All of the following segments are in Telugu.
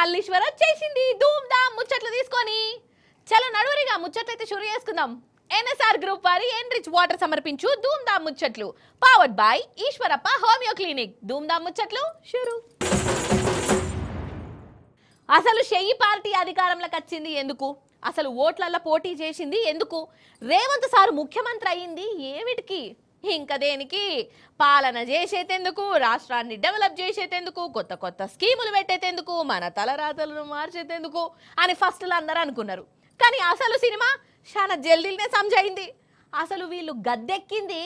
మల్లీశ్వర వచ్చేసింది ధూమ్ ధామ్ ముచ్చట్లు తీసుకొని. చలో నడురిగా ముచ్చట్లయితే షురు చేసుకుందాం. ఎన్ఎస్ఆర్ గ్రూప్ వారి ఎన్రిచ్ వాటర్ సమర్పించు ధూమ్ ధామ్ ముచ్చట్లు powered by Eshwarappa homeo clinic. ధూమ్ ధామ్ ముచ్చట్లు షురు. అసలు షెయ్యి పార్టీ అధికారంలోకి వచ్చింది ఎందుకు? అసలు ఓట్లల్లో పోటీ చేసింది ఎందుకు? రేవంత్ సార్ ముఖ్యమంత్రి అయ్యింది ఏమిటికి? ఇంకా దేనికి? పాలన చేసేటెందుకు, రాష్ట్రాన్ని డెవలప్ చేసేటెందుకు, కొత్త కొత్త స్కీములు పెట్టేటెందుకు, మన తలరాతలను మార్చేటెందుకు అని ఫస్ట్లో అందరూ అనుకున్నారు. కానీ అసలు సినిమా చాలా జల్దీనే సమజైంది. అసలు వీళ్ళు గద్దెక్కింది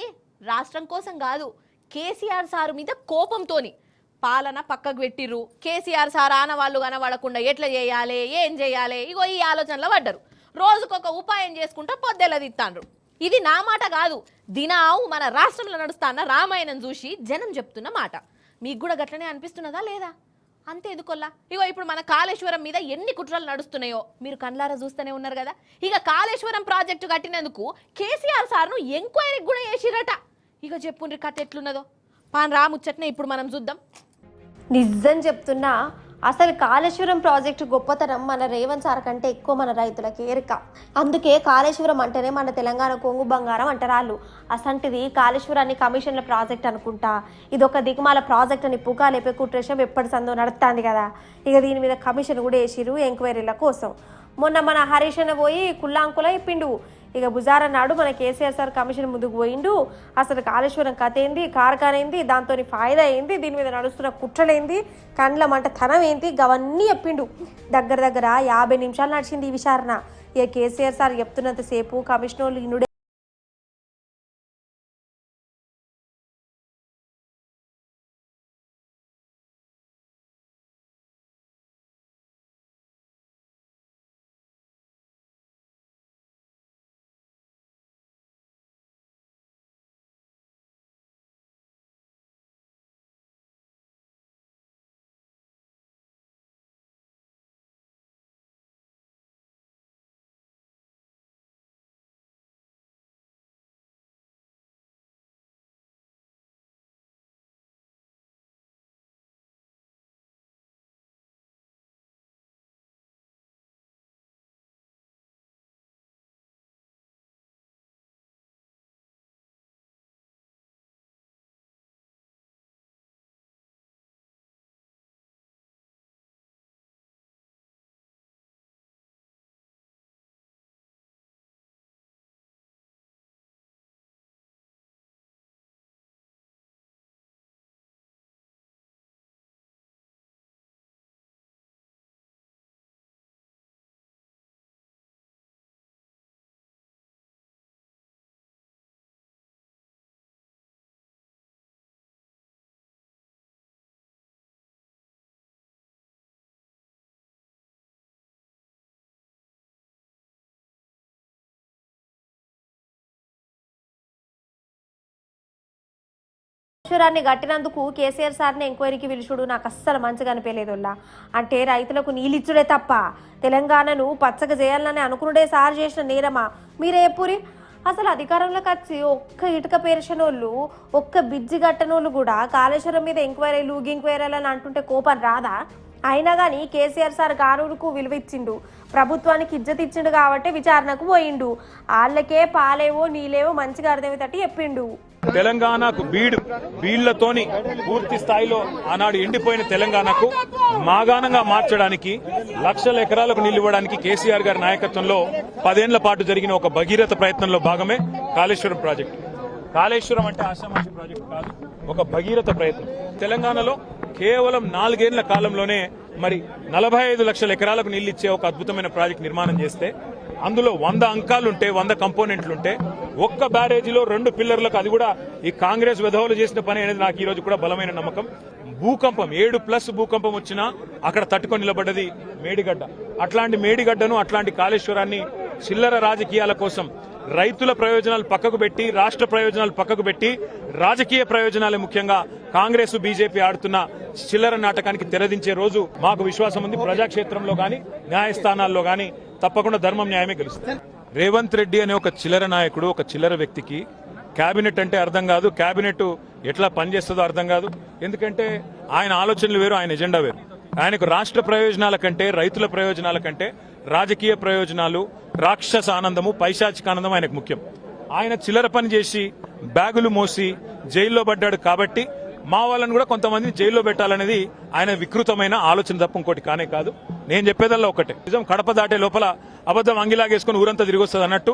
రాష్ట్రం కోసం కాదు, కేసీఆర్ సారు మీద కోపంతోని. పాలన పక్కకు పెట్టిర్రు, కేసీఆర్ సార్ ఆనవాళ్ళు కనబడకుండా ఎట్లా చేయాలి, ఏం చేయాలి, ఇగో ఈ ఆలోచనలో పడ్డరు. రోజుకొక ఉపాయం చేసుకుంటా పొద్దెలదిత్తాండ్రు. ఇది నా మాట కాదు, దినావు మన రాష్ట్రంలో నడుస్తాన్న రామాయణం చూసి జనం చెప్తున్న మాట. మీకు కూడా గట్లనే అనిపిస్తున్నదా లేదా? అంతే ఎందుకొల్లా. ఇగో ఇప్పుడు మన కాళేశ్వరం మీద ఎన్ని కుట్రలు నడుస్తున్నాయో మీరు కళ్ళారా చూస్తూనే ఉన్నారు కదా. ఇక కాళేశ్వరం ప్రాజెక్టు కట్టినందుకు కేసీఆర్ సార్ను ఎంక్వైరీకి కూడా చేసిరట. ఇక చెప్పుండ్రి కథ ఎట్లున్నదో. పాన్ రా ముచ్చట్నే ఇప్పుడు మనం చూద్దాం. నిజం చెప్తున్నా, అసలు కాళేశ్వరం ప్రాజెక్టు గొప్పతనం మన రేవంత్ సార్ కంటే ఎక్కువ మన రైతులకి ఎరిక. అందుకే కాళేశ్వరం అంటేనే మన తెలంగాణ కొంగు బంగారం అంటారు. అసంటిది కాళేశ్వరాన్ని కమిషన్ల ప్రాజెక్ట్ అనుకుంటా, ఇది ఒక దిగుమాల ప్రాజెక్ట్ అని పుకాలేపే కుట్రేషం ఎప్పటి సందో నడుస్తుంది కదా. ఇక దీని మీద కమిషన్ కూడా వేసిరు ఎంక్వైరీల కోసం. మొన్న మన హరీష్ అన్న పోయి కుల్లాంకుల ఇప్పిండు. ఇక బుజారా నాడు మన కేసీఆర్ సార్ కమిషన్ ముందుకు పోయిండు. అసలు కాళేశ్వరం కథ ఏంది, కార్ఖాన ఏంది, దాంతో ఫాయిదా ఏంది, దీని మీద నడుస్తున్న కుట్రలేంది, కండ్ల మంట ధనం ఏంది, అవన్నీ చెప్పిండు. దగ్గర 50 నిమిషాలు నడిచింది ఈ విచారణ. ఇక కేసీఆర్ సార్ చెప్తున్నంతసేపు కమిషనర్లు ఇనుడే. కాళేశ్వరాన్ని కట్టినందుకు కేసీఆర్ సార్ని ఎంక్వైరీకి పిలుచుడు నాకు అస్సలు మంచిగా అనిపించలేదుల్లా. అంటే రైతులకు నీళ్ళిచ్చుడే తప్ప తెలంగాణను పచ్చగా చేయాలని అనుకునుడే సార్ చేసిన నేరమా? మీరే పూరి. అసలు అధికారంలోకి వచ్చి ఒక్క ఇటుక పేర్చనోళ్ళు, ఒక్క బిజ్జి కట్టనోళ్ళు కూడా కాళేశ్వరం మీద ఎంక్వైరీలు అని అంటుంటే కోపం రాదా? అయినా కానీ కేసీఆర్ సార్ కానూరుకు విలువ ఇచ్చిండు, ప్రభుత్వానికి ఇజ్జత్ ఇచ్చిండు కాబట్టి విచారణకు పోయిండు. వాళ్ళకే పాలేవో నీలేవో మంచిగా అర్థమయ్యేటట్టు చెప్పిండు. తెలంగాణకు బీళ్లతోని పూర్తి స్థాయిలో ఆనాడు ఎండిపోయిన తెలంగాణకు మాగాణంగా మార్చడానికి, లక్షల ఎకరాలకు నీళ్లు ఇవ్వడానికి కేసీఆర్ గారి నాయకత్వంలో 10 ఏళ్ల పాటు జరిగిన ఒక భగీరథ ప్రయత్నంలో భాగమే కాళేశ్వరం ప్రాజెక్టు. కాళేశ్వరం అంటే ఆశామాషి ప్రాజెక్టు కాదు, ఒక భగీరథ ప్రయత్నం. తెలంగాణలో కేవలం 4 ఏళ్ల కాలంలోనే మరి 45 లక్షల ఎకరాలకు నీళ్లు ఇచ్చే ఒక అద్భుతమైన ప్రాజెక్టు నిర్మాణం చేస్తే, అందులో 100 అంకాలుంటే, 100 కంపోనెంట్లుంటే, ఒక్క బ్యారేజీలో 2 పిల్లర్లకు, అది కూడా ఈ కాంగ్రెస్ విధవులు చేసిన పని అనేది నాకు ఈ రోజు కూడా బలమైన నమ్మకం. భూకంపం 7+ భూకంపం వచ్చినా అక్కడ తట్టుకొని నిలబడ్డది మేడిగడ్డ. అట్లాంటి మేడిగడ్డను, అట్లాంటి కాళేశ్వరాన్ని చిల్లర రాజకీయాల కోసం రైతుల ప్రయోజనాలు పక్కకు పెట్టి, రాష్ట్ర ప్రయోజనాలు పక్కకు పెట్టి, రాజకీయ ప్రయోజనాలే ముఖ్యంగా కాంగ్రెస్ బీజేపీ ఆడుతున్న చిల్లర నాటకానికి తెరదించే రోజు మాకు విశ్వాసం ఉంది. ప్రజాక్షేత్రంలో గాని, న్యాయస్థానాల్లో గాని తప్పకుండా ధర్మం న్యాయమే గెలుస్తుంది. రేవంత్ రెడ్డి అనే ఒక చిల్లర నాయకుడు, ఒక చిల్లర వ్యక్తికి కేబినెట్ అంటే అర్థం కాదు, కేబినెట్ ఎట్లా పనిచేస్తుందో అర్థం కాదు. ఎందుకంటే ఆయన ఆలోచనలు వేరు, ఆయన ఎజెండా వేరు. ఆయనకు రాష్ట్ర ప్రయోజనాల కంటే, రైతుల ప్రయోజనాల కంటే రాజకీయ ప్రయోజనాలు, రాక్షస ఆనందము, పైశాచిక ఆనందం ఆయనకు ముఖ్యం. ఆయన చిల్లర పని చేసి బ్యాగులు మోసి జైల్లో పడ్డాడు కాబట్టి మా వాళ్ళని కూడా కొంతమంది జైల్లో పెట్టాలనేది ఆయన వికృతమైన ఆలోచన తప్ప ఇంకోటి కానే కాదు. నేను చెప్పేదల్లా ఒకటే, నిజం కడప దాటే లోపల అబద్ధం అంగిలాగేసుకుని ఊరంతా తిరిగి వస్తుంది అన్నట్టు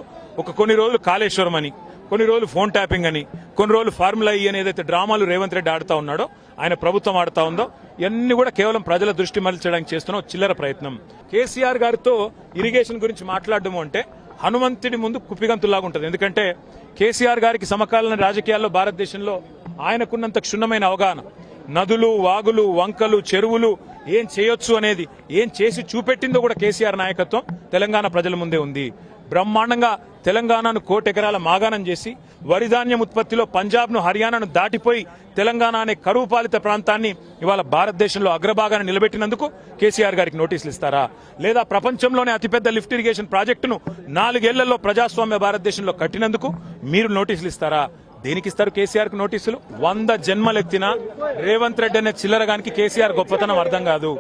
కొన్ని రోజులు కాళేశ్వరం అని, కొన్ని రోజులు ఫోన్ ట్యాపింగ్ అని, కొన్ని రోజులు ఫార్ములా ఈ అని ఏదైతే డ్రామాలు రేవంత్ రెడ్డి ఆడుతా ఉన్నాడో, ఆయన ప్రభుత్వం ఆడుతా ఉందో, ఇవన్నీ కూడా కేవలం ప్రజల దృష్టి మరల్చడానికి చేస్తున్న చిల్లర ప్రయత్నం. కేసీఆర్ గారితో ఇరిగేషన్ గురించి మాట్లాడడం అంటే హనుమంతుడి ముందు కుప్పిగంతులాగా ఉంటుంది. ఎందుకంటే కేసీఆర్ గారికి సమకాలీన రాజకీయాల్లో భారతదేశంలో ఆయనకున్నంత క్షుణ్ణమైన అవగాహన, నదులు, వాగులు, వంకలు, చెరువులు ఏం చేయొచ్చు అనేది, ఏం చేసి చూపెట్టిందో కూడా కేసీఆర్ నాయకత్వం తెలంగాణ ప్రజల ముందే ఉంది. బ్రహ్మాండంగా తెలంగాణను 1,00,00,000 ఎకరాల మాగాణం చేసి వరిధాన్యం ఉత్పత్తిలో పంజాబ్ను, హర్యానాను దాటిపోయి తెలంగాణ అనే కరువు పాలిత ప్రాంతాన్ని ఇవాళ భారతదేశంలో అగ్రభాగాన్ని నిలబెట్టినందుకు కేసీఆర్ గారికి నోటీసులు ఇస్తారా? లేదా ప్రపంచంలోనే అతిపెద్ద లిఫ్ట్ ఇరిగేషన్ ప్రాజెక్టును 4 ఏళ్లలో ప్రజాస్వామ్య భారతదేశంలో కట్టినందుకు మీరు నోటీసులు ఇస్తారా? దేనికి ఇస్తారు కేసీఆర్ కు నోటీసులు? 100 జన్మలెత్తిన రేవంత్ రెడ్డి అనే చిల్లరగానికి కేసీఆర్ గొప్పతనం అర్థం కాదు.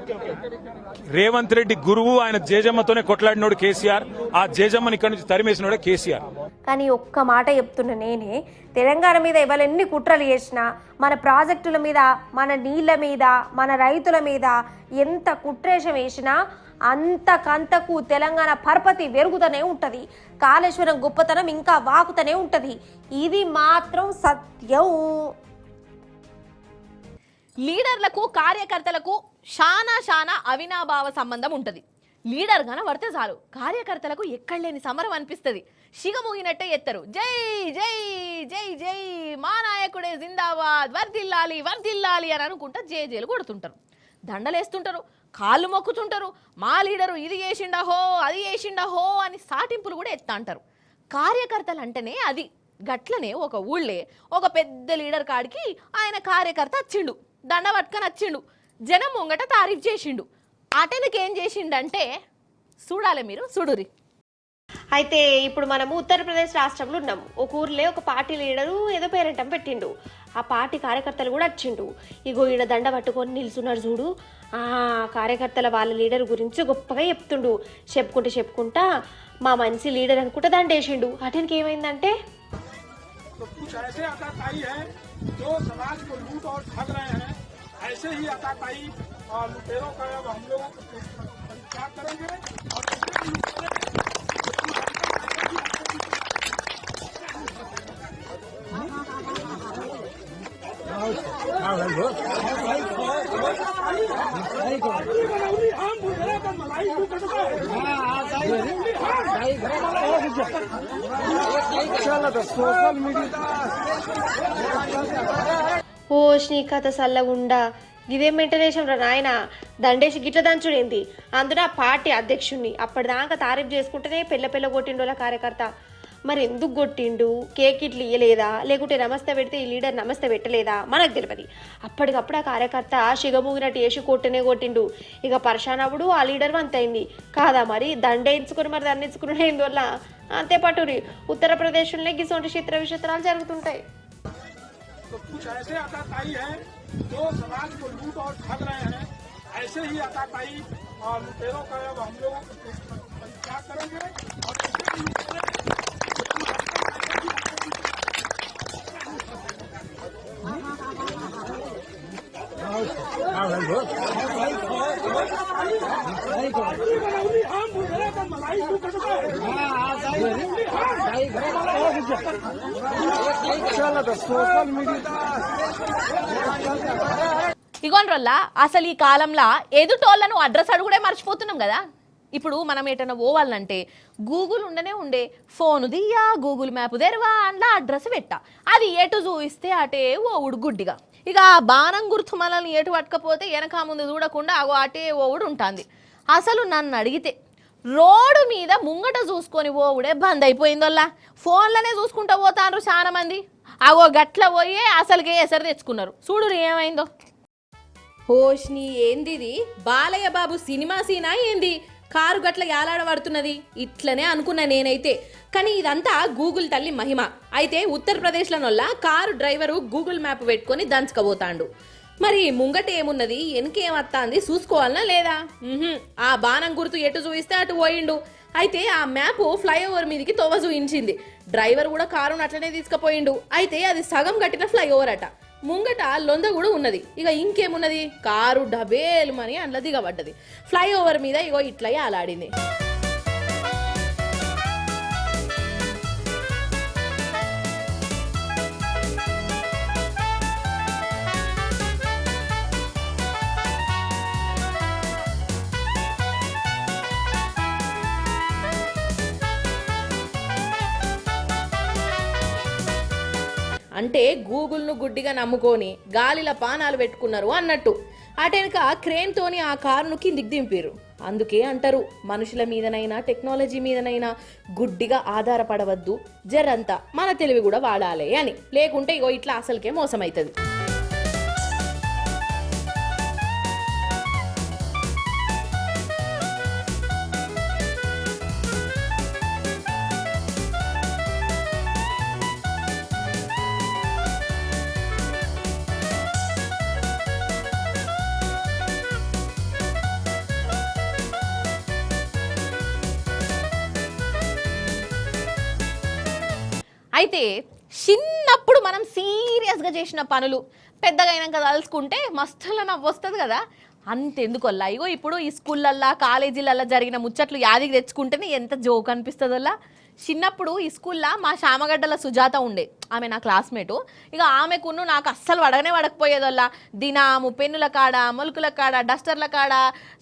రేవంత్ రెడ్డి గురువు, ఆయన జేజమ్మతోనే కొట్లాడినోడు కేసీఆర్. ఆ జేజమ్మని ఇక్కడి నుంచి తరిమేసినోడే కేసీఆర్. కానీ ఒక్క మాట చెప్తున్నా నేనే, తెలంగాణ మీద ఇవాళ ఎన్ని కుట్రలు చేసినా, మన ప్రాజెక్టుల మీద, మన నీళ్ల మీద, మన రైతుల మీద ఎంత కుట్రేషం వేసినా అంతకంతకు తెలంగాణ పరపతి పెరుగుతూనే ఉంటది. కాళేశ్వరం గొప్పతనం ఇంకా వాకుతూనే ఉంటది. ఇది మాత్రం సత్యం. లీడర్లకు, కార్యకర్తలకు శానా అవినాభావ సంబంధం ఉంటది. లీడర్ గాన పడితే చాలు కార్యకర్తలకు ఎక్కడలేని సమరం అనిపిస్తుంది. శిగమూగినట్టే ఎత్తరు, జై జై జై జై మా నాయకుడే జిందాబాద్, వర్దిల్లాలి వర్దిల్లాలి అని అనుకుంటా జేజేలు కొడుతుంటారు, దండలేస్తుంటారు, కాళ్ళు మొక్కుతుంటారు. మా లీడరు ఇది చేసిండహో, అది చేసిండహో అని సాటింపులు కూడా ఎత్తా అంటారు. కార్యకర్తలు అంటేనే అది. గట్లనే ఒక ఊళ్ళే ఒక పెద్ద లీడర్ కాడికి ఆయన కార్యకర్త వచ్చిండు, దండ పట్టుకొని వచ్చిండు, జనం ముంగట తారీఫ్ చేసిండు. అటెనకి ఏం చేసిండంటే చూడాలి మీరు, చూడురి. అయితే ఇప్పుడు మనము ఉత్తరప్రదేశ్ రాష్ట్రంలో ఉన్నాం. ఒక ఊర్లే ఒక పార్టీ లీడరు ఏదో పేరంటం పెట్టిండు. ఆ పార్టీ కార్యకర్తలు కూడా వచ్చిండు. ఇగో ఈడ దండ పట్టుకొని నిల్చున్నాడు చూడు, ఆ కార్యకర్తల వాళ్ళ లీడర్ గురించి గొప్పగా చెప్పుకుంటా మా మంచి లీడర్ అనుకుంటా దండేసిండు. అటెనకి ఏమైందంటే ऐसे ही अताताई और लुटेरों का अब हम लोग क्या करेंगे और सोशल मीडिया ఓ నీ కథ సల్లగుండా ఇదేం మెయింటనేషన్ రా నాయన, దండేసి గిట్ల దంచుడేంది. అందున పార్టీ అధ్యక్షుడిని అప్పటిదాకా తారీఫ్ చేసుకుంటేనే పెళ్ళ కొట్టిండు వాళ్ళ కార్యకర్త. మరి ఎందుకు కొట్టిండు? కేక్ ఇట్లు ఇయ్యలేదా, లేకుంటే నమస్తే పెడితే ఈ లీడర్ నమస్తే పెట్టలేదా మనకు తెలియదు. అప్పటికప్పుడు ఆ కార్యకర్త శిగమూగినట్టు వేసి కొట్టిండు. ఇక పర్షానప్పుడు ఆ లీడర్ వంతైంది కాదా. మరి దండేయించుకుని మరి దండించుకుని వల్ల అంతే పట్టురి. ఉత్తరప్రదేశ్లోనే గిసోంటి చిత్ర విచిత్రాలు జరుగుతుంటాయి. तो कुछ ऐसे अताताई हैं जो समाज को लूट और ठग रहे हैं. ऐसे ही अताताई और लुटेरों का अब हम लोग क्या करेंगे और सोशल मीडिया ఇగోన్రల్లా అసలు ఈ కాలంలో ఎదుటోళ్లను అడ్రస్ అడుగుడే మర్చిపోతున్నాం కదా. ఇప్పుడు మనం ఏటన్నా పోవాలంటే గూగుల్ ఉండే ఫోను దియ్యా, గూగుల్ మ్యాప్ తెరవా, అందులో అడ్రస్ పెట్టా, అది ఎటు చూపిస్తే అటే ఓవుడు గుడ్డిగా. ఇక బాణం గుర్తు మనల్ని ఎటు పట్టకపోతే వెనక ముందు చూడకుండా అగో అటే ఓవుడు ఉంటుంది. అసలు నన్ను అడిగితే రోడ్డు మీద ముంగట చూసుకొని ఓవుడే బంద్ అయిపోయిందల్లా. ఫోన్లోనే చూసుకుంటూ పోతారు చాలా మంది. అగో గట్ల పోయే అసలుకే ఎసరు తెచ్చుకున్నారు. చూడు ఏమైందో. హోష్ని ఏందిది, బాలయ్య బాబు సినిమా సీనా ఏంది? కారు గట్ల యాలాడబడుతున్నది ఇట్లనే అనుకున్నా నేనైతే. కానీ ఇదంతా గూగుల్ తల్లి మహిమ. అయితే ఉత్తరప్రదేశ్లోనొల్ల కారు డ్రైవరు గూగుల్ మ్యాప్ పెట్టుకొని దంచుకపోతాండు. మరి ముంగట ఏమున్నది వెనకేమత్తాంది చూసుకోవాలనా లేదా ఆ బాణం గుర్తు ఎటు చూపిస్తే అటు పోయిండు. అయితే ఆ మ్యాప్ ఫ్లైఓవర్ మీదకి తోవ చూయించింది. డ్రైవర్ కూడా కారును అట్లనే తీసుకుపోయిండు. అయితే అది సగం కట్టిన ఫ్లైఓవర్ అట. ముంగట లొంద కూడా ఉన్నది. ఇక ఇంకేమున్నది, కారు డబేలు మని అందులో దిగబడ్డది. ఫ్లైఓవర్ మీద ఇగో ఇట్లా అలాడింది. అంటే గూగుల్ను గుడ్డిగా నమ్ముకొని గాలిలో పానాలు పెట్టుకున్నారు అన్నట్టు. అటెనక క్రేన్ తోని ఆ కారును కిందికి దింపారు. అందుకే అంటారు, మనుషుల మీదనైనా టెక్నాలజీ మీదనైనా గుడ్డిగా ఆధారపడవద్దు, జరంతా మన తెలివి కూడా వాడాలి అని. లేకుంటే ఇగో ఇట్లా అసలుకే మోసమవుతుంది. అయితే చిన్నప్పుడు మనం సీరియస్గా చేసిన పనులు పెద్దగా అయినాక తలుచుకుంటే మస్తులో నవ్వు వస్తుంది కదా. అంతెందుకొల్లా ఇగో ఇప్పుడు ఈ స్కూళ్ళల్లో కాలేజీలల్లో జరిగిన ముచ్చట్లు యాదికి తెచ్చుకుంటేనే ఎంత జోక్ అనిపిస్తుందల్లా. చిన్నప్పుడు ఈ స్కూల్లో మా శామగడ్డల సుజాత ఉండే, ఆమె నా క్లాస్మేటు. ఇక ఆమెకును నాకు అస్సలు వడకపోయేదల్లా. దినాము పెన్నుల కాడ, మొలుకుల కాడ, డస్టర్ల కాడ,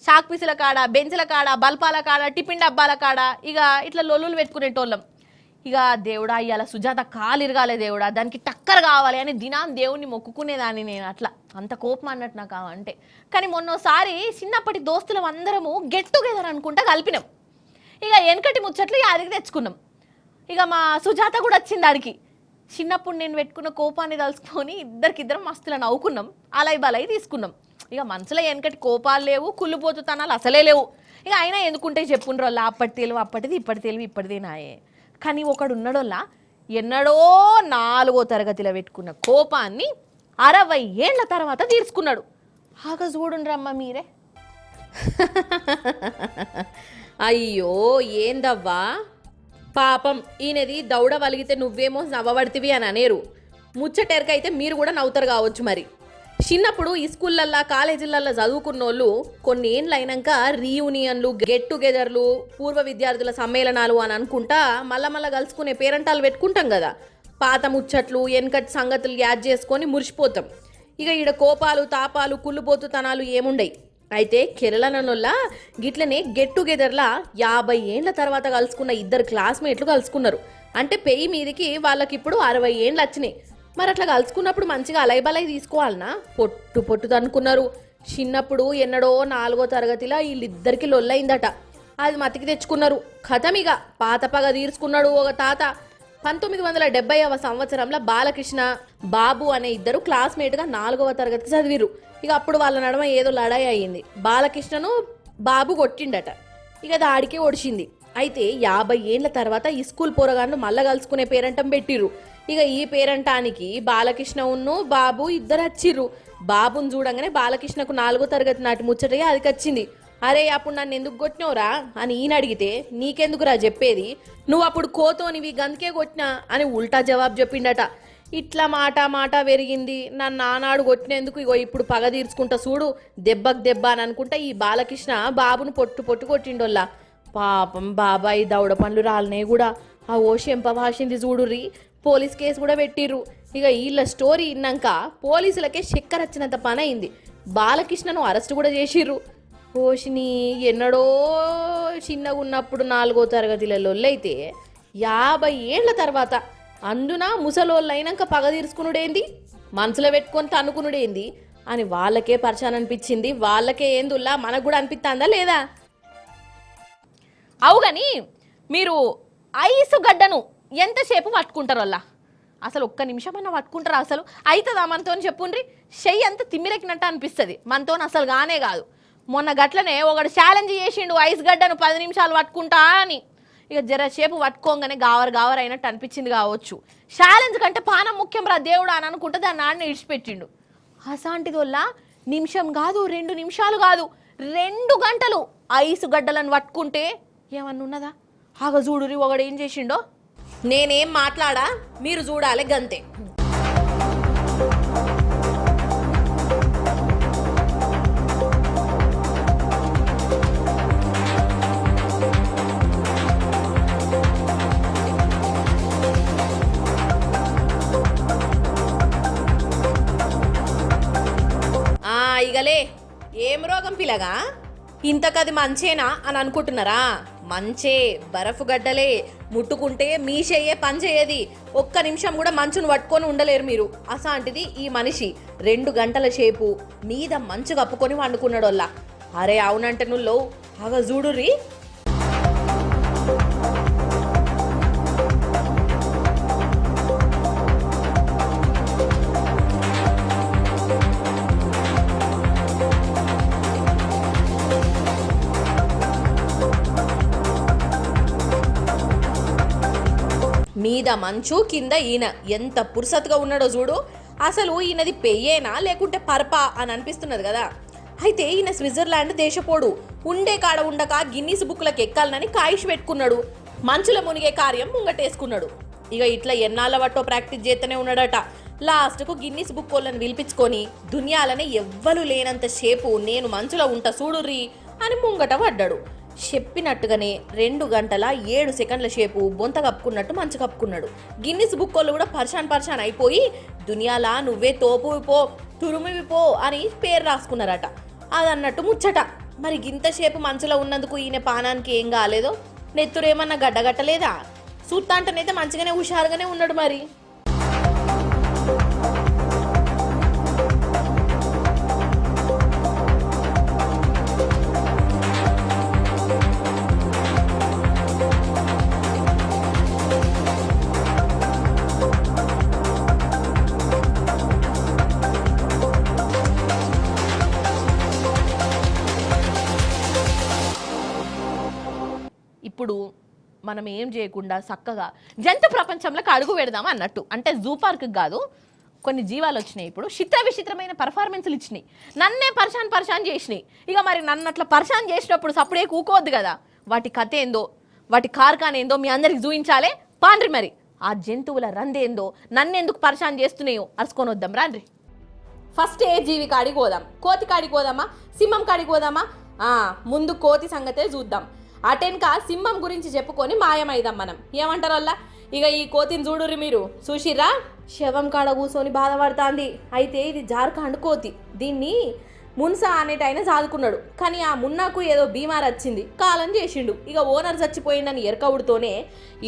షాక్ పీసుల కాడ, బెంచ్ల కాడ, బల్పాల కాడ, టిఫిన్ డబ్బాల కాడ ఇక ఇట్లా లొల్లులు పెట్టుకునేటోళ్ళం. ఇక దేవుడా ఇవాళ సుజాత కాలు ఇరగాలే దేవుడా, దానికి టక్కర్ కావాలి అని దినాం దేవుణ్ణి మొక్కుకునేదాన్ని నేను. అట్లా అంత కోపం అన్నట్టు నాకు అంటే. కానీ మొన్నోసారి చిన్నప్పటి దోస్తులం అందరము గెట్ టుగెదర్ అనుకుంటా కలిపినాం. ఇక వెనకటి ముచ్చట్లు యాదికి తెచ్చుకున్నాం. ఇక మా సుజాత కూడా వచ్చింది ఆడికి. చిన్నప్పుడు నేను పెట్టుకున్న కోపాన్ని తలుసుకొని ఇద్దరికిద్దరం మస్తులా నవ్వుకున్నాం, అలై బలై తీసుకున్నాం. ఇక మనసులో వెనకటి కోపాలు లేవు, కుళ్ళిపోతుతనాలు అసలే లేవు. ఇక అయినా ఎందుకుంటే చెప్పుండ్రు వాళ్ళ అప్పటి తెలివి అప్పటిది, ఇప్పటి తెలివి ఇప్పటిది నాయే. కానీ ఒకడు ఉన్నాడోళ్ళ ఎన్నడో 4వ తరగతిలో పెట్టుకున్న కోపాన్ని 60 ఏళ్ల తర్వాత తీర్చుకున్నాడు. ఆగ చూడుండ్రమ్మ మీరే. అయ్యో ఏందవ్వా పాపం, ఈయనది దౌడ వలిగితే నువ్వేమో నవ్వబడితివి అని అనేరు. ముచ్చటెరకైతే మీరు కూడా నవ్వుతారు కావచ్చు. మరి చిన్నప్పుడు ఈ స్కూళ్ళల్లో కాలేజీలల్లో చదువుకున్నోళ్ళు కొన్ని ఏళ్ళు అయినాక రీయూనియన్లు, గెట్ టుగెదర్లు, పూర్వ విద్యార్థుల సమ్మేళనాలు అని అనుకుంటా మళ్ళా కలుసుకునే పేరెంటాలు పెట్టుకుంటాం కదా. పాత ముచ్చట్లు వెనకటి సంగతులు యాడ్ చేసుకొని మురిసిపోతాం. ఇక ఈడ కోపాలు తాపాలు కుళ్ళుపోతుతనాలు ఏముండయి. అయితే కేరళనోళ్ళ గిట్లనే గెట్ టుగెదర్లా 50 ఏళ్ల తర్వాత కలుసుకున్న ఇద్దరు క్లాస్మేట్లు కలుసుకున్నారు. అంటే పెయి మీదికి వాళ్ళకి ఇప్పుడు 60 ఏళ్ళు వచ్చినాయి. మరి అట్లా కలుసుకున్నప్పుడు మంచిగా అలైబలై తీసుకోవాలనా? పొట్టు అనుకున్నారు. చిన్నప్పుడు ఎన్నడో 4వ తరగతిలో వీళ్ళిద్దరికి లొల్లైందట. అది మతికి తెచ్చుకున్నారు. కథమిగా పాత పగ తీర్చుకున్నాడు ఒక తాత. 1970వ సంవత్సరంలో బాలకృష్ణ, బాబు అనే ఇద్దరు క్లాస్మేట్గా 4వ తరగతి చదివిరు. ఇక అప్పుడు వాళ్ళ నడమ ఏదో లడాయి అయ్యింది. బాలకృష్ణను బాబు కొట్టిండట. ఇక అది ఆడికే ఒడిచింది. అయితే 50 ఏళ్ల తర్వాత ఈ స్కూల్ పోరగాళ్ళు మళ్ళా కలుసుకునే పేరంటం పెట్టిర్రు. ఇక ఈ పేరంటానికి బాలకృష్ణ ఉన్ను బాబు ఇద్దరు వచ్చిర్రు. బాబుని చూడంగానే బాలకృష్ణకు 4వ తరగతి నాటి ముచ్చటగా అది వచ్చింది. అరే అప్పుడు నన్ను ఎందుకు కొట్టినవురా అని ఈయన అడిగితే, నీకెందుకురా చెప్పేది, నువ్వు అప్పుడు కోతోనివి గందుకే కొట్టినా అని ఉల్టా జవాబు చెప్పిండట. ఇట్లా మాట పెరిగింది. నన్ను ఆనాడు కొట్టినందుకు ఇగో ఇప్పుడు పగ తీర్చుకుంటా చూడు, దెబ్బకు దెబ్బ అని అనుకుంటా ఈ బాలకృష్ణ బాబును పొట్టు కొట్టిండోల్లా. పాపం బాబాయ్ దౌడ పండ్లు రాలనే కూడా. ఆ ఓషెంప భాషింది చూడుర్రి. పోలీస్ కేసు కూడా పెట్టిర్రు. ఇక వీళ్ళ స్టోరీ విన్నాక పోలీసులకే చక్కెర వచ్చినంత పని అయింది. బాలకృష్ణను అరెస్ట్ కూడా చేసిర్రు. ఓషిని ఎన్నడో చిన్నగా ఉన్నప్పుడు 4వ తరగతిలలో అయితే 50 ఏళ్ల తర్వాత అందున ముసలోళ్ళు అయినాక పగ తీర్చుకునుడేంది, మనసులో పెట్టుకొని తన్నుకునుడేంది అని వాళ్ళకే పరిచయం అనిపించింది. వాళ్ళకే ఏందుల్లా మనకు కూడా అనిపిస్తుందా లేదా? అవుగాని మీరు ఐసు గడ్డను ఎంతసేపు పట్టుకుంటారు అలా? అసలు ఒక్క నిమిషం అన్నా పట్టుకుంటారా? అసలు అవుతుందా మనతో చెప్పుండ్రి? చెయ్యి అంత తిమ్మిరెక్కినట్టు అనిపిస్తుంది. మనతో అసలు గానే కాదు. మొన్న గట్లనే ఒకడు ఛాలెంజ్ చేసిండు ఐస్ గడ్డను 10 నిమిషాలు పట్టుకుంటా అని. ఇక జరసేపు పట్టుకోగానే గావర్ అయినట్టు అనిపించింది కావచ్చు. ఛాలెంజ్ కంటే పానం ముఖ్యం రా దేవుడా అని అనుకుంటే దాన్ని ఆడిని ఇడిచిపెట్టిండు. అసాంటిదోళ్ళ నిమిషం కాదు 2 నిమిషాలు కాదు 2 గంటలు ఐసు గడ్డలను పట్టుకుంటే ఏమన్నా ఉన్నదా? ఆగ చూడురి ఒకడు ఏం చేసిండో. నేనేం మాట్లాడా, మీరు చూడాలి గంతే. ఇగలే ఏం రోగం పిల్లగా, ఇంతకది మంచేనా అని అనుకుంటున్నారా? మంచే, బరఫు గడ్డలే, ముట్టుకుంటే మీ చెయ్యే పని చేయది. 1 నిమిషం కూడా మంచును పట్టుకొని ఉండలేరు మీరు. అసాంటిది ఈ మనిషి 2 గంటల సేపు మీద మంచు కప్పుకొని వండుకున్నాడోల్లా. అరే అవునంటే నువ్వు ఆగ చూడుర్రి. మీద మంచు కింద ఈయన ఎంత పురుసత్తుగా ఉన్నాడో చూడు. అసలు ఈయనది పెయ్యేనా లేకుంటే పర్పా అని అనిపిస్తున్నది కదా. అయితే ఈయన స్విట్జర్లాండ్ దేశపోడు. ఉండే కాడ ఉండక గిన్నీస్ బుక్లకు ఎక్కాలని కాయిష్ పెట్టుకున్నాడు. మంచుల మునిగే కార్యం ముంగటేసుకున్నాడు. ఇక ఇట్లా ఎన్నాళ్ళ వట్టో ప్రాక్టీస్ చేస్తూనే ఉన్నాడట. లాస్ట్కు గిన్నీస్ బుక్ వాళ్ళని పిలిపించుకొని దునియాలని ఎవ్వరు లేనంత సేపు నేను మంచులో ఉంటా చూడుర్రి అని ముంగట పడ్డాడు. చెప్పినట్టుగానే 2 గంటల 7 సెకండ్ల సేపు బొంత కప్పుకున్నట్టు మంచు కప్పుకున్నాడు. గిన్నిస్ బుక్ వాళ్ళు కూడా పర్షాన్ అయిపోయి దునియాలా నువ్వే తోపువిపో తురుమివిపో అని పేరు రాసుకున్నారట. అదన్నట్టు ముచ్చట. మరి గింతసేపు మంచులో ఉన్నందుకు ఈయన పానానికి ఏం కాలేదో, నెత్తురేమన్నా గడ్డగట్టలేదా? సూత్తాంటనైతే మంచిగానే హుషారుగానే ఉన్నాడు. మరి ఇప్పుడు మనం ఏం చేయకుండా చక్కగా జంతు ప్రపంచంలోకి అడుగు పెడదాం అన్నట్టు. అంటే జూ పార్క్ కాదు, కొన్ని జీవాలు వచ్చినాయి. ఇప్పుడు విచిత్రమైన పర్ఫార్మెన్స్లు ఇచ్చినాయి. నన్నే పర్షాన్ చేసినాయి. ఇక మరి నన్ను అట్లా పర్షాన్ చేసినప్పుడు సప్పుడే కూకోవద్దు కదా. వాటి కథ ఏందో, వాటి కార్ఖాన ఏందో మీ అందరికి చూపించాలే. పాండ్రి మరి ఆ జంతువుల రందేందో, నన్నెందుకు పర్షాన్ చేస్తున్నాయో అరుచుకొని వద్దాం రాండ్రి. ఫస్ట్ ఏ జీవి కాడికి పోదాం. కోతి కాడికి పోదామా, సింహం కాడికి పోదామా? ముందు కోతి సంగతే చూద్దాం. అటెన్క సింహం గురించి చెప్పుకొని మాయమైదాం మనం. ఏమంటారు వల్ల? ఇక ఈ కోతిని చూడుర్రి మీరు. చూసిర్రా, శవం కాడ కూర్చొని బాధపడుతుంది. అయితే ఇది జార్ఖండ్ కోతి. దీన్ని మున్సా అనేటైనా సాదుకున్నాడు. కానీ ఆ మున్నాకు ఏదో బీమార్ వచ్చింది, కాలం చేసిండు. ఇక ఓనర్ చచ్చిపోయిండని ఎరకవుడుతోనే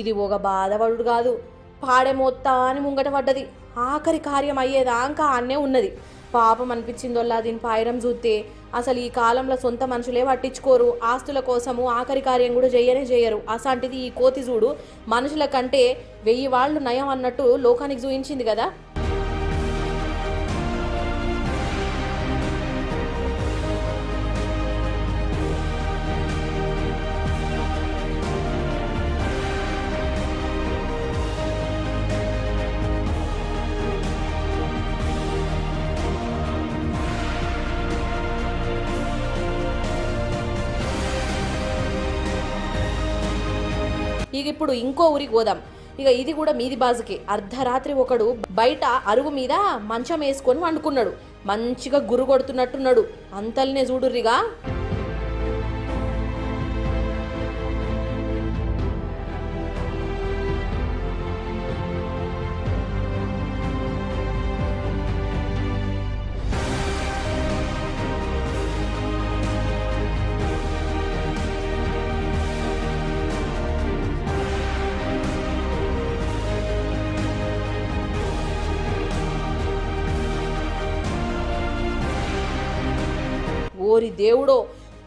ఇది ఒక బాధపడు కాదు, పాడే మొత్తా అని ముంగట పడ్డది. ఆఖరి కార్యం అయ్యేదాకా అన్నే ఉన్నది. పాపం అనిపించిందోల్లా దీని పాయరం చూస్తే. అసలు ఈ కాలంలో సొంత మనుషులే పట్టించుకోరు. ఆస్తుల కోసము ఆఖరి కార్యం కూడా చేయరు. అసాంటిది ఈ కోతి చూడు, మనుషుల కంటే 1000 వాళ్ళు నయం అన్నట్టు లోకానికి చూయించింది కదా. ఇక ఇప్పుడు ఇంకో ఊరికి పోదాం. ఇక ఇది కూడా మీది బాజుకే. అర్ధరాత్రి ఒకడు బయట అరుగు మీద మంచం వేసుకొని వండుకున్నాడు. మంచిగా గురు కొడుతున్నట్టున్నాడు. అంతల్నే చూడుర్రిగా. ఓరి దేవుడో,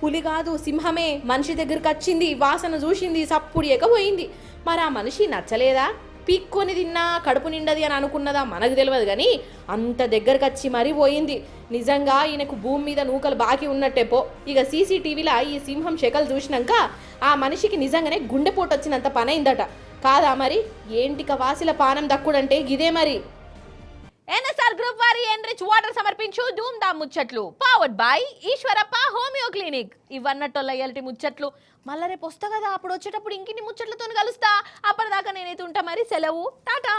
పులి కాదు సింహమే మనిషి దగ్గరికి వచ్చింది. వాసన చూసింది, సప్పుడు ఎకపోయింది. మరి ఆ మనిషి నచ్చలేదా? పీక్కొని తిన్నా కడుపు నిండది అని అనుకున్నదా మనకు తెలియదు. కానీ అంత దగ్గరకు వచ్చి మరీ పోయింది. నిజంగా ఈయనకు భూమి మీద నూకలు బాకీ ఉన్నట్టేపో. ఇక సీసీటీవీలో ఈ సింహం శకలు చూసినాక ఆ మనిషికి నిజంగానే గుండెపోటు వచ్చినంత పనైందట. కాదా మరి? ఏంటిక వాసిల పానం దక్కుడంటే గిదే మరి. ఎన్ఎస్ఆర్ గ్రూప్ వారి ఎన్రిచ్ వాటర్ సమర్పించు ధూమ్ ధామ్ ముచ్చట్లు powered by Eshwarappa homeo clinic. ఇవన్నట్టోళ్ళ ఇయాల్టి ముచ్చట్లు. మళ్ళా రేపు వస్తా కదా, అప్పుడు వచ్చేటప్పుడు ఇంకిన్ని ముచ్చట్లతో కలుస్తా. అప్పటిదాకా నేనైతే ఉంటా మరి, సెలవు, టాటా.